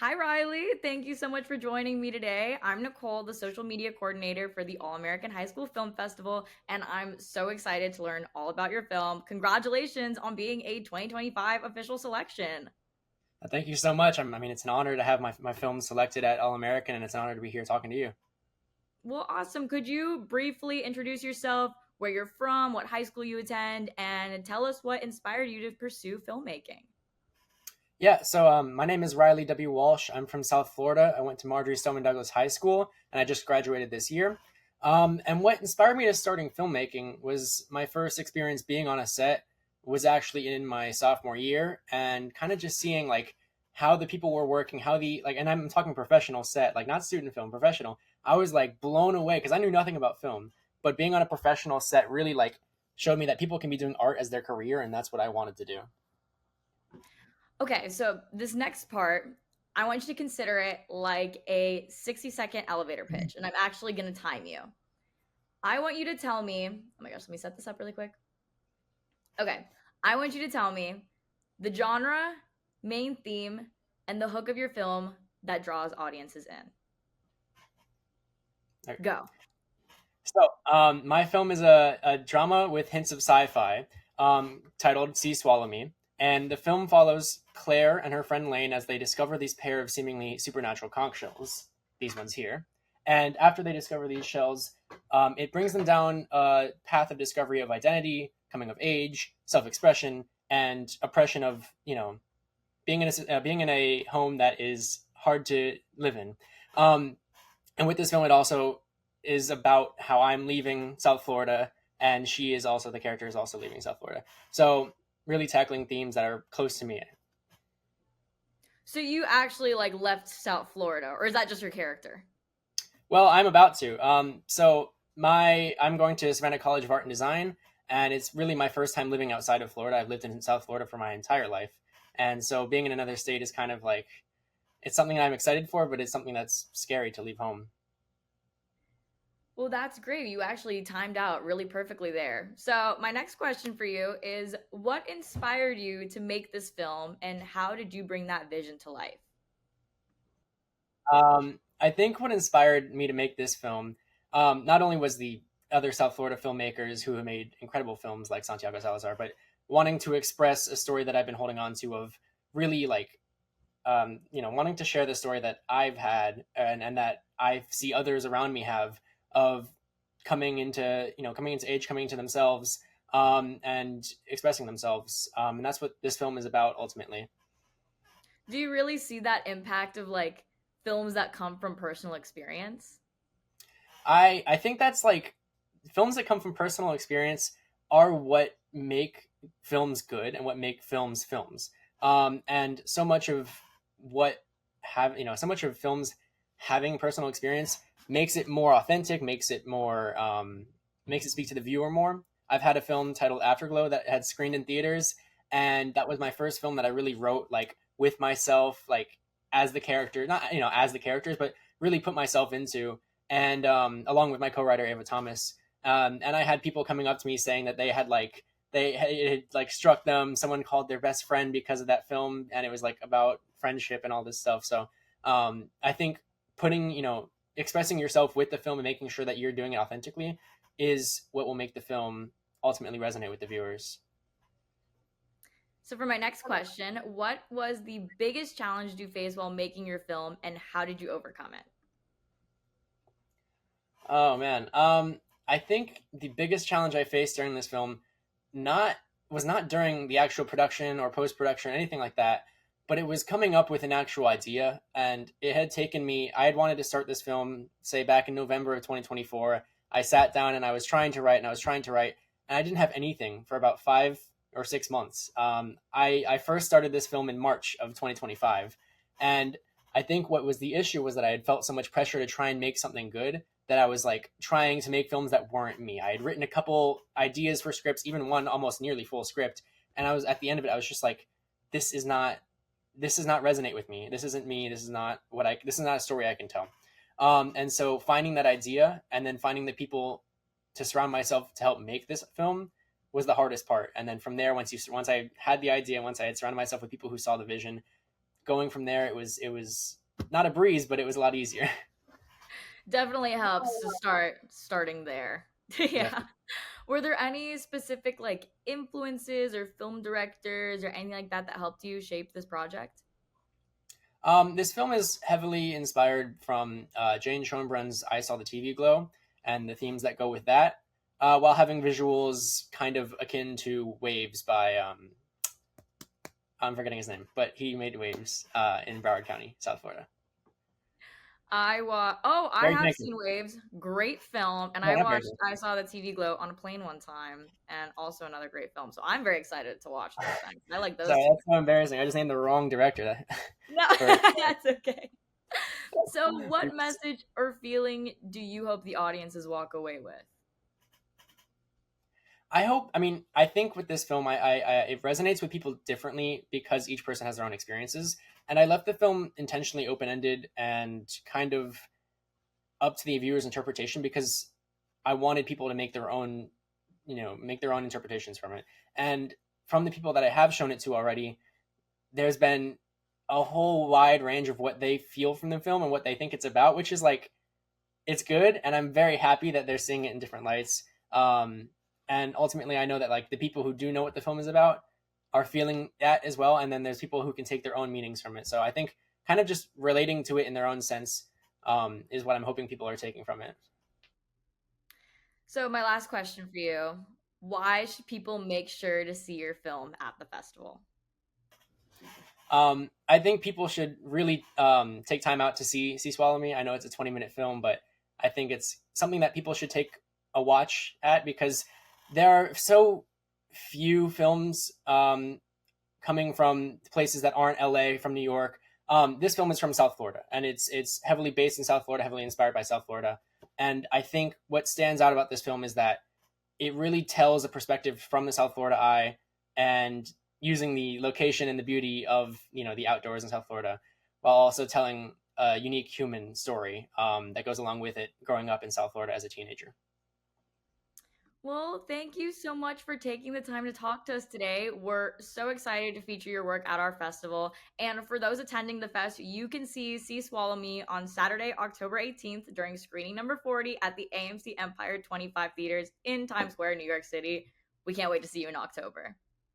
Hi, Riley. Thank you so much for joining me today. I'm Nicole, the social media coordinator for the All American High School Film Festival, and I'm so excited to learn all about your film. Congratulations on being a 2025 official selection. Thank you so much. I mean, it's an honor to have my film selected at All American, and it's an honor to be here talking to you. Well, awesome. Could you briefly introduce yourself, where you're from, what high school you attend, and tell us what inspired you to pursue filmmaking? Yeah, so my name is Riley W. Walsh. I'm from South Florida. I went to Marjorie Stoneman Douglas High School, and I just graduated this year. And what inspired me to starting filmmaking was my first experience being on a set was actually in my sophomore year, and kind of just seeing like how the people were working, how the like, and I'm talking professional set, like not student film, professional. I was like blown away because I knew nothing about film, but being on a professional set really like showed me that people can be doing art as their career, and that's what I wanted to do. Okay, so this next part, I want you to consider it like a 60-second elevator pitch, and I'm actually going to time you. I want you to tell me, oh my gosh, let me set this up really quick. Okay, I want you to tell me the genre, main theme, and the hook of your film that draws audiences in. Go. So, my film is a drama with hints of sci-fi, titled "Sea Swallow Me," and the film follows Claire and her friend Lane as they discover these pair of seemingly supernatural conch shells. These ones here, and after they discover these shells, it brings them down a path of discovery of identity, coming of age, self-expression, and oppression of being in a home that is hard to live in. Um, and with this film, it also is about how I'm leaving South Florida, and she is also the character is also leaving South Florida. So really tackling themes that are close to me. So you actually like left South Florida, or is that just your character? Well, I'm about to. I'm going to Savannah College of Art and Design, and it's really my first time living outside of Florida. I've lived in South Florida for my entire life, and so being in another state is kind of like it's something I'm excited for, but it's something that's scary to leave home. Well, that's great. You actually timed out really perfectly there. So, my next question for you is what inspired you to make this film and how did you bring that vision to life? I think what inspired me to make this film, not only was the other South Florida filmmakers who have made incredible films like Santiago Salazar, but wanting to express a story that I've been holding on to of really like, wanting to share the story that I've had and that I see others around me have of coming into age, coming into themselves, and expressing themselves. And that's what this film is about ultimately. Do you really see that impact of like films that come from personal experience? I think that's like films that come from personal experience are what make films good and what make films films. And so much of what so much of films having personal experience makes it more authentic, makes it speak to the viewer more. I've had a film titled Afterglow that had screened in theaters, and that was my first film that I really wrote like with myself, like as the character, not as the characters, but really put myself into, and along with my co-writer Ava Thomas. And I had people coming up to me saying that it had like struck them. Someone called their best friend because of that film, and it was like about friendship and all this stuff. So I think putting expressing yourself with the film and making sure that you're doing it authentically is what will make the film ultimately resonate with the viewers. So, for my next question, what was the biggest challenge you faced while making your film and how did you overcome it? Oh man, I think the biggest challenge I faced during this film not was not during the actual production or post production or anything like that, but it was coming up with an actual idea. And it had taken me. I had wanted to start this film, say back in November of 2024. I sat down and I was trying to write, and I was trying to write, and I didn't have anything for about 5 or 6 months. I first started this film in March of 2025, and I think what was the issue was that I had felt so much pressure to try and make something good that I was like trying to make films that weren't me. I had written a couple ideas for scripts, even one almost nearly full script, and I was at the end of it. I was just like, this is not this does not resonate with me. This isn't me. This is not a story I can tell. And so finding that idea and then finding the people to surround myself to help make this film was the hardest part. And then from there, once I had the idea, once I had surrounded myself with people who saw the vision, going from there, it was not a breeze, but it was a lot easier. Definitely helps to starting there. Yeah. Definitely. Were there any specific like influences or film directors or anything like that that helped you shape this project? This film is heavily inspired from Jane Schoenbrun's "I Saw the TV Glow" and the themes that go with that, while having visuals kind of akin to "Waves" by I'm forgetting his name, but he made "Waves" in Broward County, South Florida. I Very have thank you. seen Waves, great film, and Yeah, very good. I saw the TV Glow on a plane one time, and also another great film. So I'm very excited to watch this thing. I like those Sorry, two. that's so embarrassing. I just named the wrong director. No, For that's okay. So, what message or feeling do you hope the audiences walk away with? I hope. I mean, I think with this film, it resonates with people differently because each person has their own experiences, and I left the film intentionally open ended and kind of up to the viewer's interpretation because I wanted people to make their own, make their own interpretations from it. And from the people that I have shown it to already, there's been a whole wide range of what they feel from the film and what they think it's about, which is like it's good, and I'm very happy that they're seeing it in different lights. And ultimately, I know that like the people who do know what the film is about are feeling that as well, and then there's people who can take their own meanings from it. So I think kind of just relating to it in their own sense is what I'm hoping people are taking from it. So, my last question for you: why should people make sure to see your film at the festival? I think people should really take time out to see Swallow Me. I know it's a 20-minute film, but I think it's something that people should take a watch at because there are so few films coming from places that aren't LA, from New York. This film is from South Florida, and it's heavily based in South Florida, heavily inspired by South Florida. And I think what stands out about this film is that it really tells a perspective from the South Florida eye, and using the location and the beauty of the outdoors in South Florida, while also telling a unique human story that goes along with it, growing up in South Florida as a teenager. Well, thank you so much for taking the time to talk to us today. We're so excited to feature your work at our festival. And for those attending the fest, you can see Swallow Me on Saturday, October 18th during screening number 40 at the AMC Empire 25 Theaters in Times Square, New York City. We can't wait to see you in October.